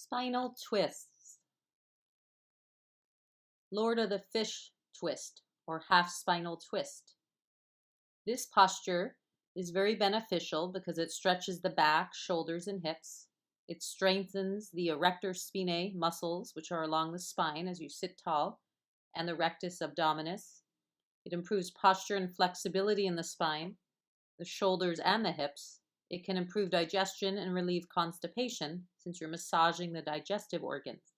Spinal twists. Lord of the Fish twist or half spinal twist. This posture is very beneficial because it stretches the back, shoulders, and hips. It strengthens the erector spinae muscles, which are along the spine as you sit tall, and the rectus abdominis. It improves posture and flexibility in the spine, the shoulders, and the hips. It can improve digestion and relieve constipation since you're massaging the digestive organs.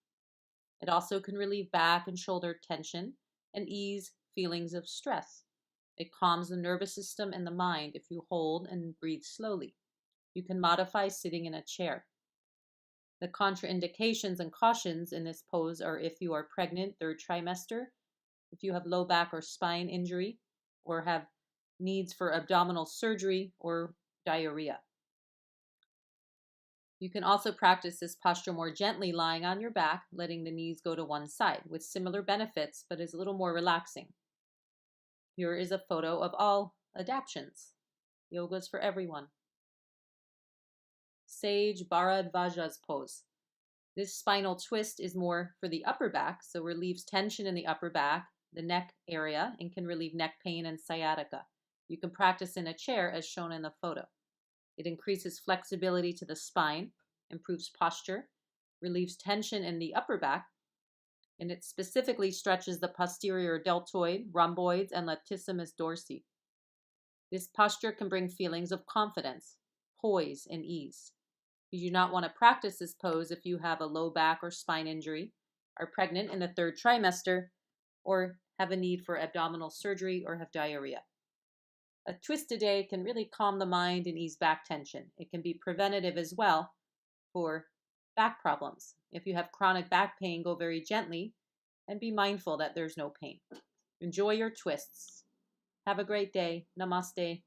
It also can relieve back and shoulder tension and ease feelings of stress. It calms the nervous system and the mind if you hold and breathe slowly. You can modify sitting in a chair. The contraindications and cautions in this pose are if you are pregnant, third trimester, if you have low back or spine injury, or have needs for abdominal surgery or diarrhea. You can also practice this posture more gently lying on your back, letting the knees go to one side, with similar benefits, but is a little more relaxing. Here is a photo of all adaptions. Yoga's for everyone. Sage Bharadvaja's pose. This spinal twist is more for the upper back, so relieves tension in the upper back, the neck area, and can relieve neck pain and sciatica. You can practice in a chair as shown in the photo. It increases flexibility to the spine, improves posture, relieves tension in the upper back, and it specifically stretches the posterior deltoid, rhomboids, and latissimus dorsi. This posture can bring feelings of confidence, poise, and ease. You do not want to practice this pose if you have a low back or spine injury, are pregnant in the third trimester, or have a need for abdominal surgery or have diarrhea. A twist a day can really calm the mind and ease back tension. It can be preventative as well for back problems. If you have chronic back pain, go very gently and be mindful that there's no pain. Enjoy your twists. Have a great day. Namaste.